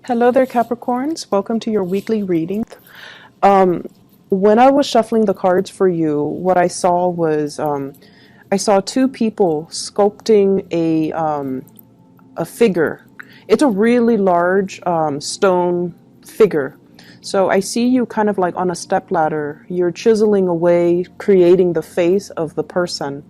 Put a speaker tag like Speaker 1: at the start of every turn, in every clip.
Speaker 1: Hello there, Capricorns. Welcome to your weekly reading. When I was shuffling the cards for you, what I saw was I saw two people sculpting a figure. It's a really large stone figure. So I see you kind of like on a stepladder. You're chiseling away, creating the face of the person.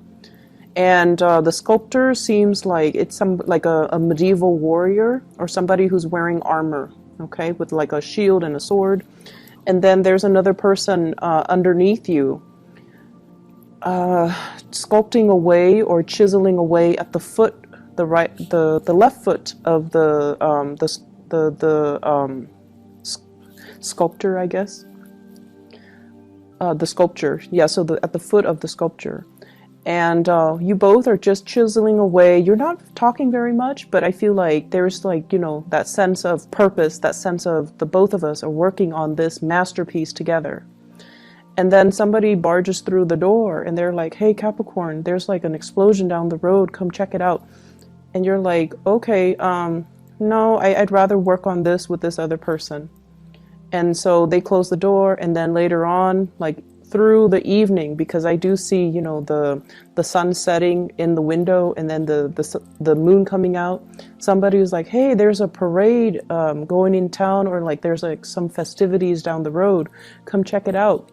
Speaker 1: And the sculptor seems like it's a medieval warrior or somebody who's wearing armor, okay, with like a shield and a sword. And then there's another person underneath you, sculpting away or chiseling away at the foot, the left foot of the sculptor, I guess. The sculpture, yeah. So at the foot of the sculpture. And you both are just chiseling away. You're not talking very much, but I feel like there's like, that sense of purpose, that sense of the both of us are working on this masterpiece together. And then somebody barges through the door and they're like, hey, Capricorn, there's like an explosion down the road. Come check it out. And you're like, okay, no, I'd rather work on this with this other person. And so they close the door, and then later on, like, through the evening, because I do see, the sun setting in the window and then the moon coming out. Somebody was like, hey, there's a parade going in town, or like there's like some festivities down the road. Come check it out.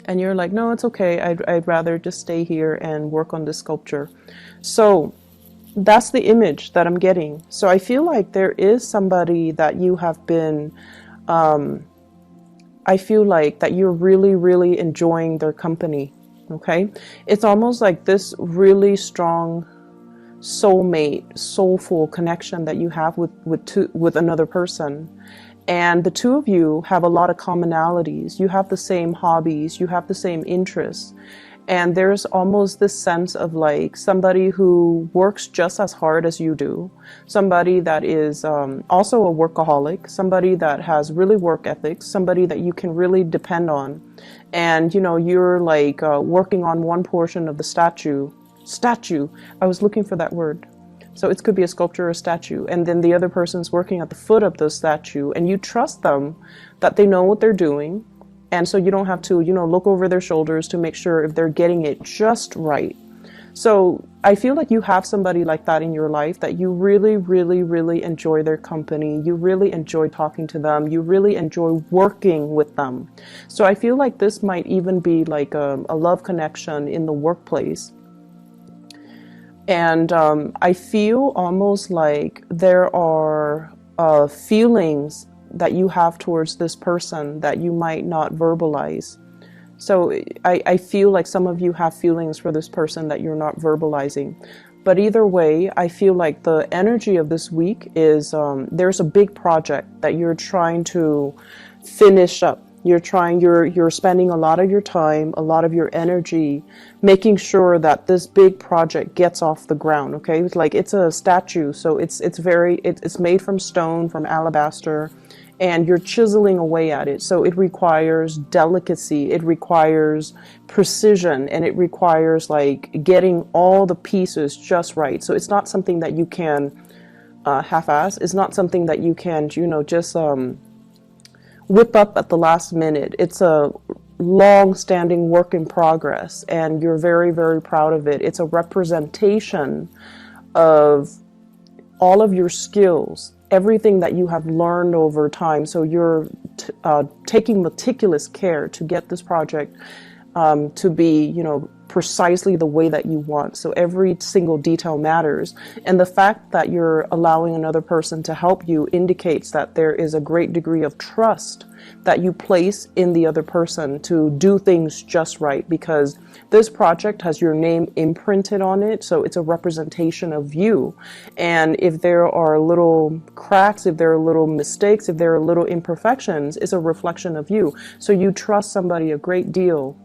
Speaker 1: And you're like, no, it's okay. I'd rather just stay here and work on this sculpture. So that's the image that I'm getting. So I feel like there is somebody that you have been I feel like that you're really, really enjoying their company, okay? It's almost like this really strong soulmate, soulful connection that you have with another person. And the two of you have a lot of commonalities. You have the same hobbies, you have the same interests. And there's almost this sense of like somebody who works just as hard as you do, somebody that is also a workaholic, somebody that has really work ethics, somebody that you can really depend on. And, you're like working on one portion of the statue. I was looking for that word. So it could be a sculpture or a statue. And then the other person's working at the foot of the statue, and you trust them that they know what they're doing. And so you don't have to, look over their shoulders to make sure if they're getting it just right. So I feel like you have somebody like that in your life, that you really, really, really enjoy their company. You really enjoy talking to them. You really enjoy working with them. So I feel like this might even be like a love connection in the workplace. And I feel almost like there are feelings that you have towards this person that you might not verbalize. So I feel like some of you have feelings for this person that you're not verbalizing. But either way, I feel like the energy of this week is there's a big project that you're trying to finish up. You're spending a lot of your time, a lot of your energy, making sure that this big project gets off the ground. Okay, it's a statue, so it's made from stone, from alabaster, and you're chiseling away at it. So it requires delicacy, it requires precision, and it requires like getting all the pieces just right. So it's not something that you can half-ass. It's not something that you can, just whip up at the last minute. It's a long-standing work in progress, and you're very, very proud of it. It's a representation of all of your skills, everything that you have learned over time. So you're taking meticulous care to get this project to be, precisely the way that you want. So every single detail matters. And the fact that you're allowing another person to help you indicates that there is a great degree of trust that you place in the other person to do things just right, because this project has your name imprinted on it. So it's a representation of you. And if there are little cracks, if there are little mistakes, if there are little imperfections, it's a reflection of you. So you trust somebody a great deal.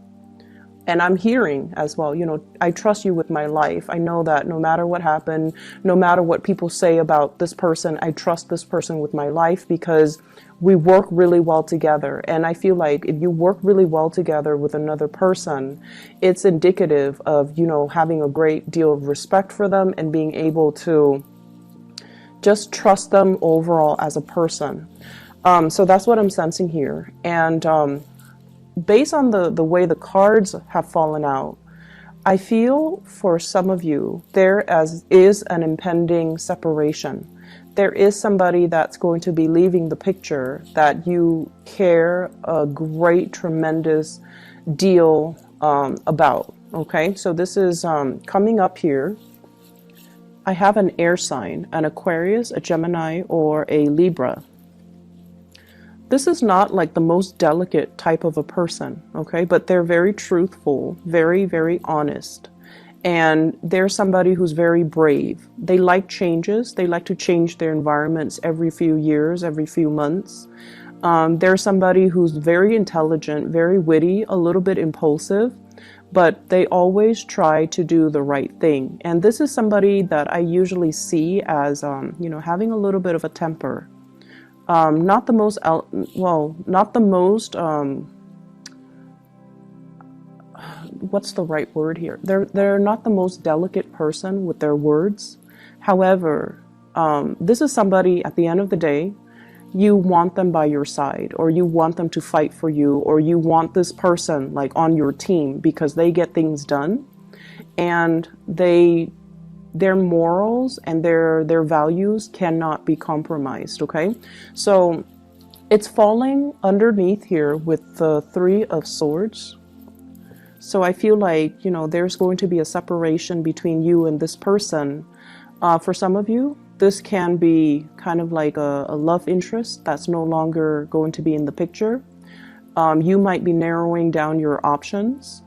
Speaker 1: And I'm hearing as well, I trust you with my life. I know that no matter what happened, no matter what people say about this person, I trust this person with my life because we work really well together. And I feel like if you work really well together with another person, it's indicative of, having a great deal of respect for them and being able to Just trust them overall as a person. So that's what I'm sensing here. And based on the way the cards have fallen out, I feel for some of you, is an impending separation. There is somebody that's going to be leaving the picture that you care a great, tremendous deal about. Okay, so this is coming up here. I have an air sign, an Aquarius, a Gemini, or a Libra. This is not like the most delicate type of a person, okay? But they're very truthful, very, very honest. And they're somebody who's very brave. They like changes. They like to change their environments every few years, every few months. They're somebody who's very intelligent, very witty, a little bit impulsive, but they always try to do the right thing. And this is somebody that I usually see as, having a little bit of a temper. Not the most, what's the right word here? They're not the most delicate person with their words. However, this is somebody at the end of the day, you want them by your side, or you want them to fight for you, or you want this person like on your team because they get things done, and their morals and their values cannot be compromised, okay? So it's falling underneath here with the Three of Swords. So I feel like, there's going to be a separation between you and this person. For some of you, this can be kind of like a love interest that's no longer going to be in the picture. You might be narrowing down your options.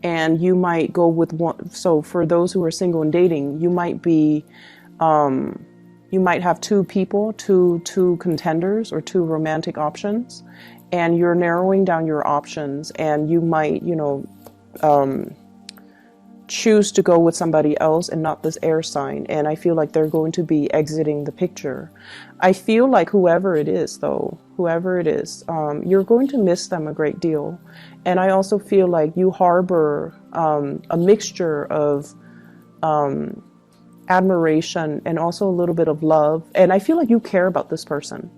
Speaker 1: And you might go with one. So for those who are single and dating, you might have two people, two contenders, or two romantic options, and you're narrowing down your options, and you might, choose to go with somebody else and not this air sign. And I feel like they're going to be exiting the picture. I feel like whoever it is, you're going to miss them a great deal. And I also feel like you harbor a mixture of admiration and also a little bit of love. And I feel like you care about this person.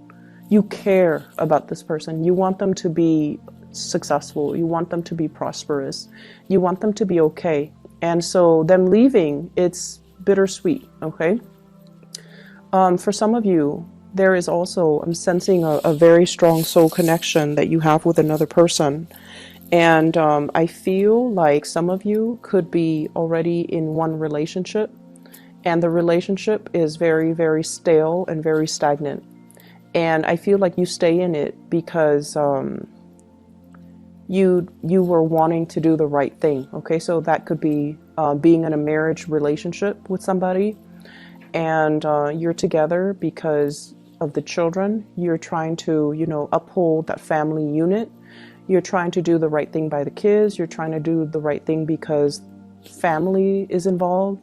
Speaker 1: You care about this person. You want them to be successful. You want them to be prosperous. You want them to be okay. And so them leaving, it's bittersweet, okay? For some of you, there is also, I'm sensing a very strong soul connection that you have with another person. And I feel like some of you could be already in one relationship, and the relationship is very, very stale and very stagnant. And I feel like you stay in it because you were wanting to do the right thing. Okay, so that could be being in a marriage relationship with somebody, and you're together because of the children. You're trying to, uphold that family unit. You're trying to do the right thing by the kids. You're trying to do the right thing because family is involved.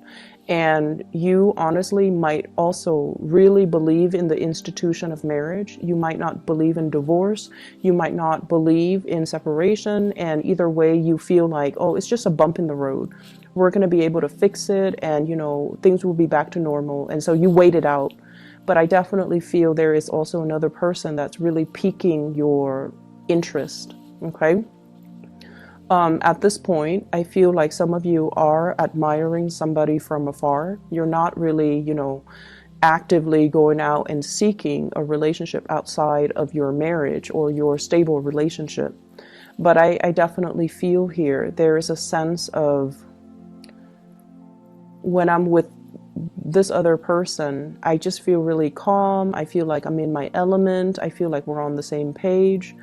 Speaker 1: And you honestly might also really believe in the institution of marriage. You might not believe in divorce. You might not believe in separation. And either way, you feel like, oh, it's just a bump in the road. We're going to be able to fix it, and, things will be back to normal. And so you wait it out. But I definitely feel there is also another person that's really piquing your interest. Okay. At this point, I feel like some of you are admiring somebody from afar. You're not really, actively going out and seeking a relationship outside of your marriage or your stable relationship. But I definitely feel here, there is a sense of when I'm with this other person, I just feel really calm. I feel like I'm in my element. I feel like we're on the same page.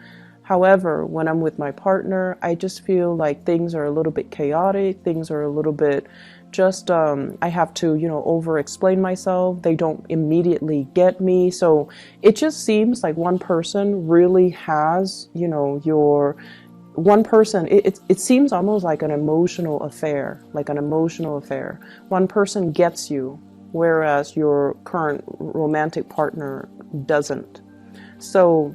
Speaker 1: However, when I'm with my partner, I just feel like things are a little bit chaotic. Things are a little bit just, I have to, over-explain myself. They don't immediately get me. So it just seems like one person really has, one person, it seems almost like an emotional affair, One person gets you, whereas your current romantic partner doesn't. So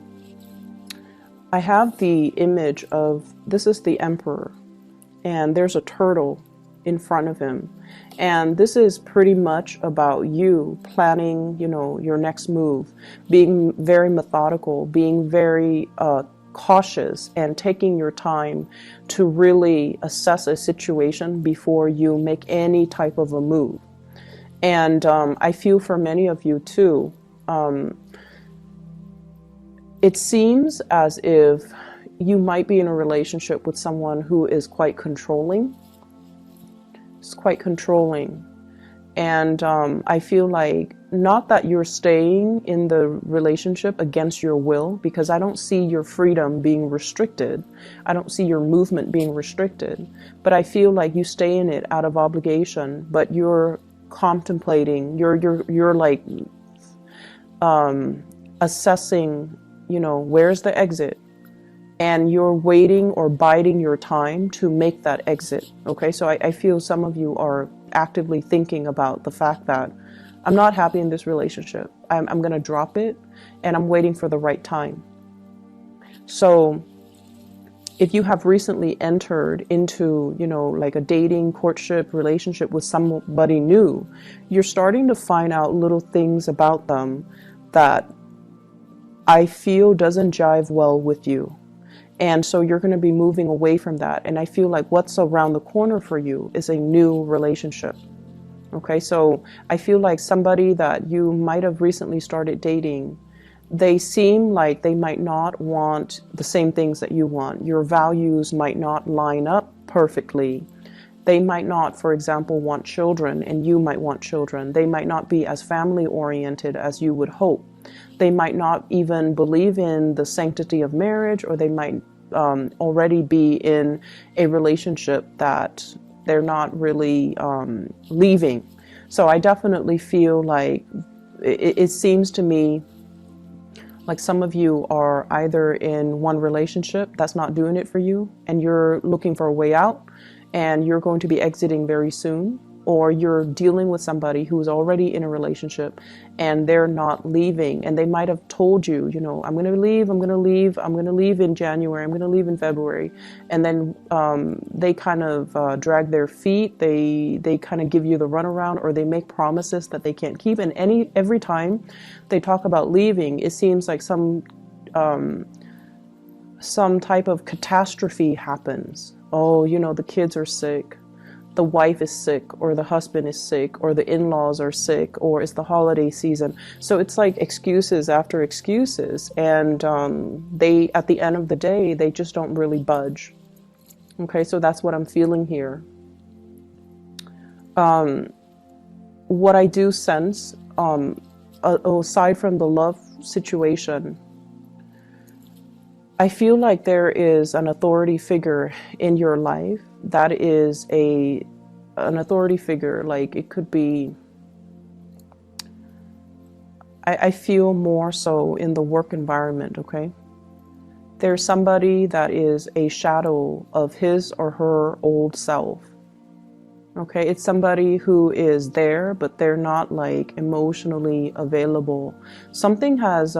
Speaker 1: I have the image of, this is the Emperor, and there's a turtle, in front of him. And this is pretty much about you planning, you know, your next move, being very methodical, being very cautious, and taking your time to really assess a situation before you make any type of a move. And I feel for many of you too, it seems as if you might be in a relationship with someone who is quite controlling. It's quite controlling. And I feel like, not that you're staying in the relationship against your will, because I don't see your freedom being restricted. I don't see your movement being restricted. But I feel like you stay in it out of obligation, but you're contemplating, you're like assessing, you know, where's the exit? And you're waiting or biding your time to make that exit. Okay, so I feel some of you are actively thinking about the fact that I'm not happy in this relationship. I'm going to drop it, and I'm waiting for the right time. So if you have recently entered into, you know, like a dating, courtship, relationship with somebody new, you're starting to find out little things about them that I feel doesn't jive well with you. And so you're going to be moving away from that. And I feel like what's around the corner for you is a new relationship. Okay, so I feel like somebody that you might have recently started dating, they seem like they might not want the same things that you want. Your values might not line up perfectly. They might not, for example, want children, and you might want children. They might not be as family oriented as you would hope. They might not even believe in the sanctity of marriage, or they might already be in a relationship that they're not really leaving. So I definitely feel like it seems to me like some of you are either in one relationship that's not doing it for you, and you're looking for a way out, and you're going to be exiting very soon, or you're dealing with somebody who's already in a relationship and they're not leaving, and they might have told you, you know, I'm going to leave, I'm going to leave, I'm going to leave in January, I'm going to leave in February, and then they kind of drag their feet, they kind of give you the runaround, or they make promises that they can't keep, and every time they talk about leaving, it seems like some type of catastrophe happens. Oh, you know, the kids are sick, the wife is sick, or the husband is sick, or the in-laws are sick, or it's the holiday season. So it's like excuses after excuses, and they, at the end of the day, they just don't really budge. Okay, so that's what I'm feeling here. What I do sense, aside from the love situation, I feel like there is an authority figure in your life that is an authority figure. Like, it could be, I feel more so in the work environment, okay? There's somebody that is a shadow of his or her old self. Okay, it's somebody who is there, but they're not like emotionally available. Something has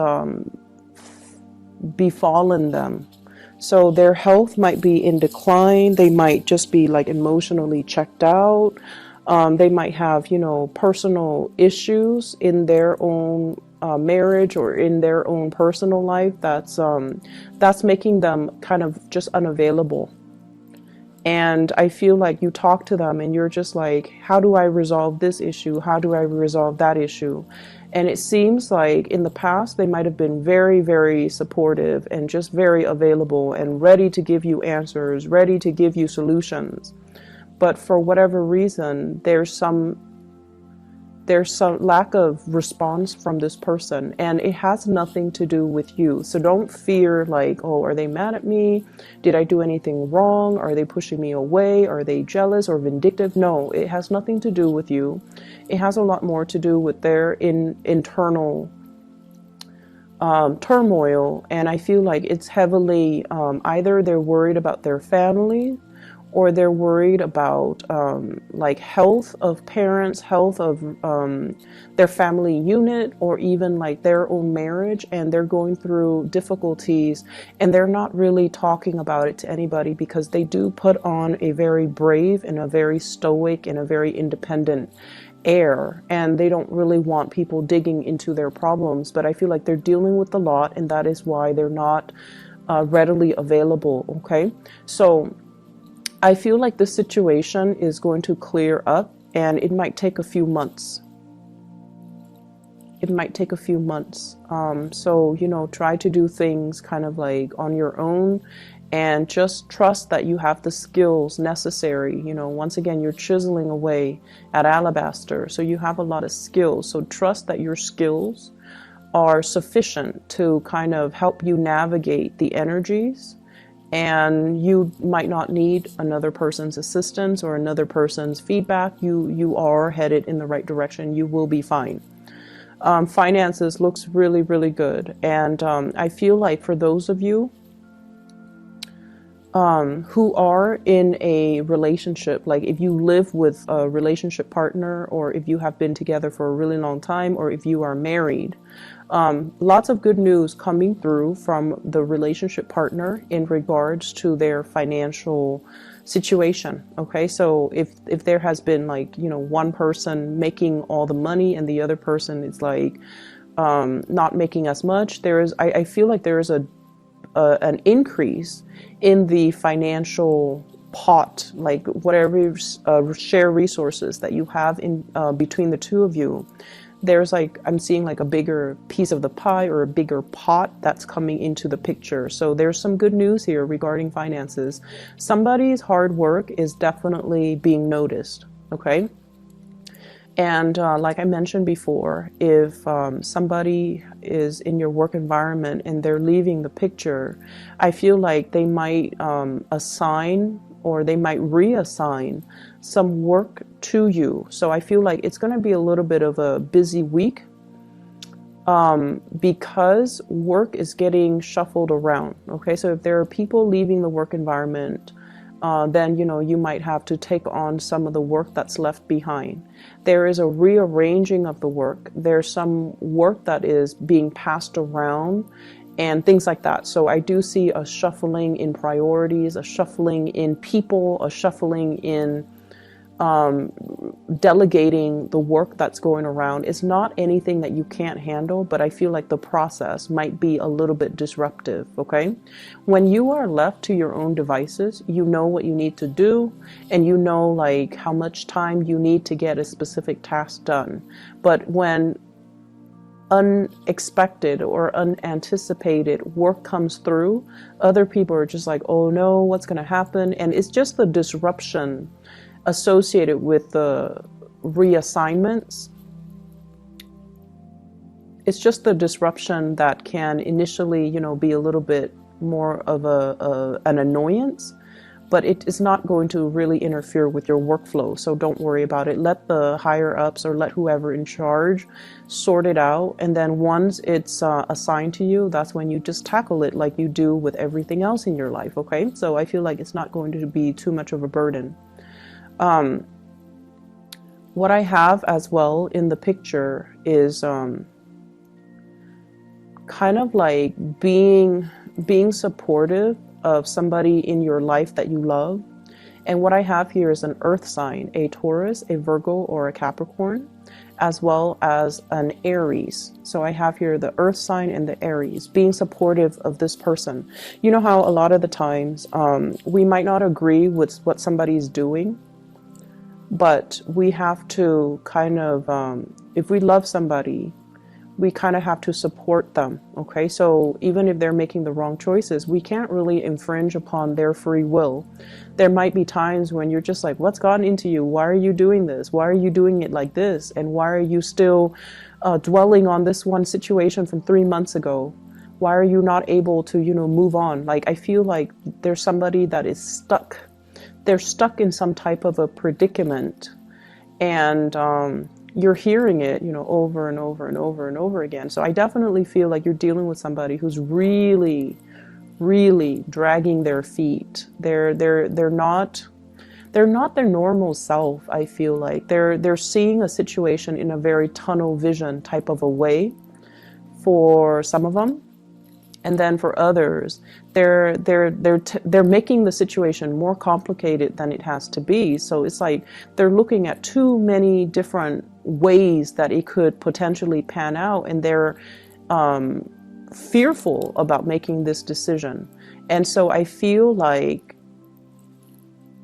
Speaker 1: befallen them. So their health might be in decline. They might just be like emotionally checked out. They might have, you know, personal issues in their own marriage or in their own personal life that's making them kind of just unavailable. And I feel like you talk to them and you're just like, how do I resolve this issue? How do I resolve that issue? And it seems like in the past, they might have been very, very supportive and just very available and ready to give you answers, ready to give you solutions. But for whatever reason, there's some lack of response from this person, and it has nothing to do with you. So don't fear like, oh, are they mad at me? Did I do anything wrong? Are they pushing me away? Are they jealous or vindictive? No, it has nothing to do with you. It has a lot more to do with their internal turmoil. And I feel like it's heavily either they're worried about their family, or they're worried about like health of parents, health of their family unit, or even like their own marriage, and they're going through difficulties and they're not really talking about it to anybody because they do put on a very brave and a very stoic and a very independent air, and they don't really want people digging into their problems. But I feel like they're dealing with a lot, and that is why they're not readily available. Okay, so I feel like this situation is going to clear up, and it might take a few months. It might take a few months. So, you know, try to do things kind of like on your own, and just trust that you have the skills necessary. You know, once again, you're chiseling away at alabaster, so you have a lot of skills. So trust that your skills are sufficient to kind of help you navigate the energies, and you might not need another person's assistance or another person's feedback. You are headed in the right direction. You will be fine. Finances looks really, really good. And I feel like for those of you who are in a relationship, like if you live with a relationship partner, or if you have been together for a really long time, or if you are married, lots of good news coming through from the relationship partner in regards to their financial situation. Okay, so if there has been like, you know, one person making all the money and the other person is like not making as much, I feel like there is an increase in the financial pot, like whatever share resources that you have in between the two of you. There's like, I'm seeing like a bigger piece of the pie or a bigger pot that's coming into the picture. So there's some good news here regarding finances. Somebody's hard work is definitely being noticed. Okay. And like I mentioned before, if somebody is in your work environment and they're leaving the picture, I feel like they might assign, or they might reassign some work to you. So I feel like it's going to be a little bit of a busy week because work is getting shuffled around. Okay, so if there are people leaving the work environment, then, you know, you might have to take on some of the work that's left behind. There is a rearranging of the work. There's some work that is being passed around and things like that. So I do see a shuffling in priorities, a shuffling in people, a shuffling in delegating the work that's going around. It's not anything that you can't handle, but I feel like the process might be a little bit disruptive. Okay, when you are left to your own devices, you know what you need to do, and you know like how much time you need to get a specific task done. But when unexpected or unanticipated work comes through, other people are just like, oh no, what's going to happen? And it's just the disruption associated with the reassignments. It's just the disruption that can initially, you know, be a little bit more of an annoyance, but it is not going to really interfere with your workflow. So don't worry about it. Let the higher ups or let whoever in charge sort it out. And then once it's assigned to you, that's when you just tackle it like you do with everything else in your life. Okay, so I feel like it's not going to be too much of a burden. What I have as well in the picture is kind of like being supportive of somebody in your life that you love. And what I have here is an earth sign, a Taurus, a Virgo, or a Capricorn, as well as an Aries. So I have here the earth sign and the Aries, being supportive of this person. You know how a lot of the times we might not agree with what somebody's doing, but we have to kind of, if we love somebody, we kind of have to support them. Okay, so even if they're making the wrong choices, we can't really infringe upon their free will. There might be times when you're just like, what's gotten into you? Why are you doing this? Why are you doing it like this? And why are you still dwelling on this one situation from 3 months ago? Why are you not able to, you know, move on? Like, I feel like there's somebody that is stuck. They're stuck in some type of a predicament, and you're hearing it, you know, over and over and over and over again. So I definitely feel like you're dealing with somebody who's really, really dragging their feet. They're not they're not their normal self. I feel like they're seeing a situation in a very tunnel vision type of a way for some of them. And then for others, they're making the situation more complicated than it has to be. So it's like they're looking at too many different ways that it could potentially pan out, and they're fearful about making this decision. And so I feel like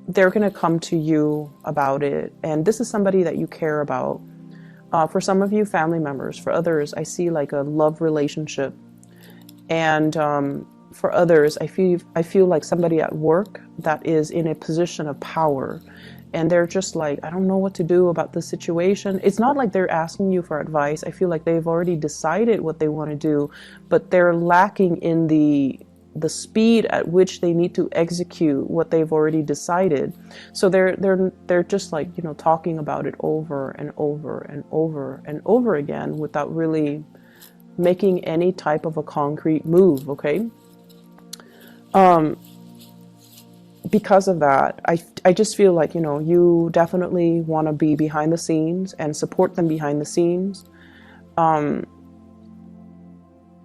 Speaker 1: they're going to come to you about it. And this is somebody that you care about. For some of you, family members. For others, I see like a love relationship. And for others, I feel like somebody at work that is in a position of power, and they're just like, I don't know what to do about the situation. It's not like they're asking you for advice. I feel like they've already decided what they want to do, but they're lacking in the speed at which they need to execute what they've already decided. So they're just like, you know, talking about it over and over and over and over again without really making any type of a concrete move, okay? Because of that, I just feel like, you know, you definitely want to be behind the scenes and support them behind the scenes.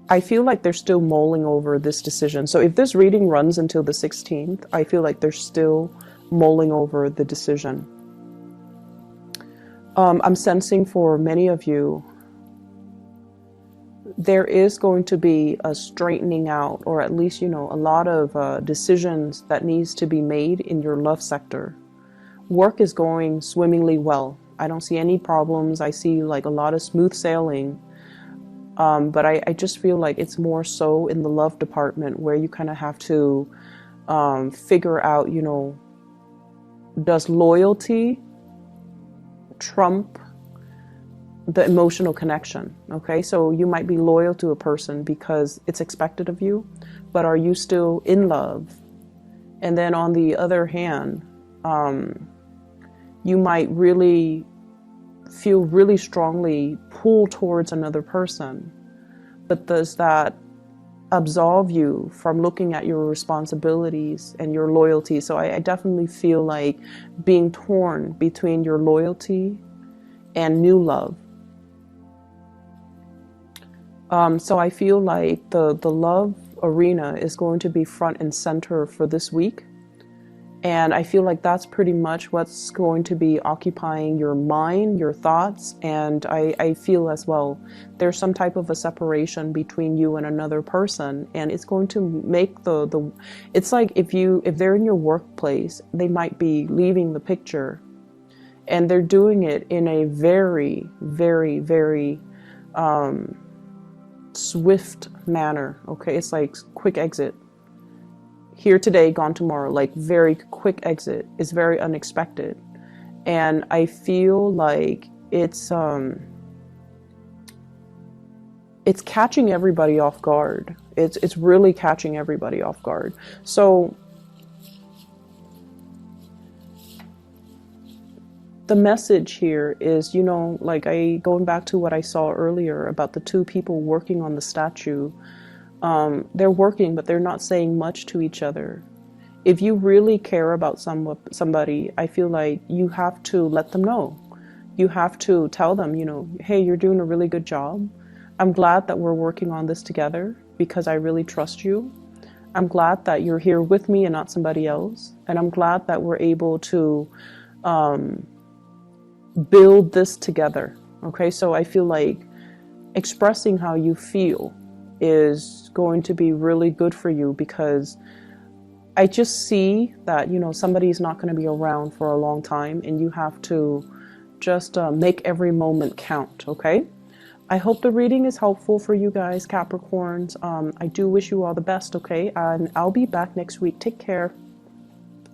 Speaker 1: I feel like they're still mulling over this decision. So if this reading runs until the 16th, I feel like they're still mulling over the decision. I'm sensing for many of you, there is going to be a straightening out, or at least, you know, a lot of decisions that needs to be made in your love sector. Work is going swimmingly well. I don't see any problems. I see like a lot of smooth sailing. But I just feel like it's more so in the love department where you kind of have to figure out, you know, does loyalty trump the emotional connection? Okay, so you might be loyal to a person because it's expected of you, but are you still in love? And then on the other hand, you might really feel really strongly pulled towards another person, but does that absolve you from looking at your responsibilities and your loyalty? So I definitely feel like being torn between your loyalty and new love. So I feel like the love arena is going to be front and center for this week. And I feel like that's pretty much what's going to be occupying your mind, your thoughts. And I feel as well, there's some type of a separation between you and another person. And it's going to make it's like if they're in your workplace, they might be leaving the picture. And they're doing it in a very, very, very swift manner. Okay, it's like quick exit. Here today, gone tomorrow, like very quick exit. Is very unexpected. And I feel like it's catching everybody off guard. It's really catching everybody off guard. So the message here is, you know, like going back to what I saw earlier about the two people working on the statue. They're working, but they're not saying much to each other. If you really care about somebody, I feel like you have to let them know. You have to tell them, you know, hey, you're doing a really good job. I'm glad that we're working on this together because I really trust you. I'm glad that you're here with me and not somebody else. And I'm glad that we're able to build this together. Okay, so I feel like expressing how you feel is going to be really good for you, because I just see that, you know, somebody's not going to be around for a long time and you have to just make every moment count. Okay, I hope the reading is helpful for you guys, Capricorns. I do wish you all the best. Okay, and I'll be back next week. Take care.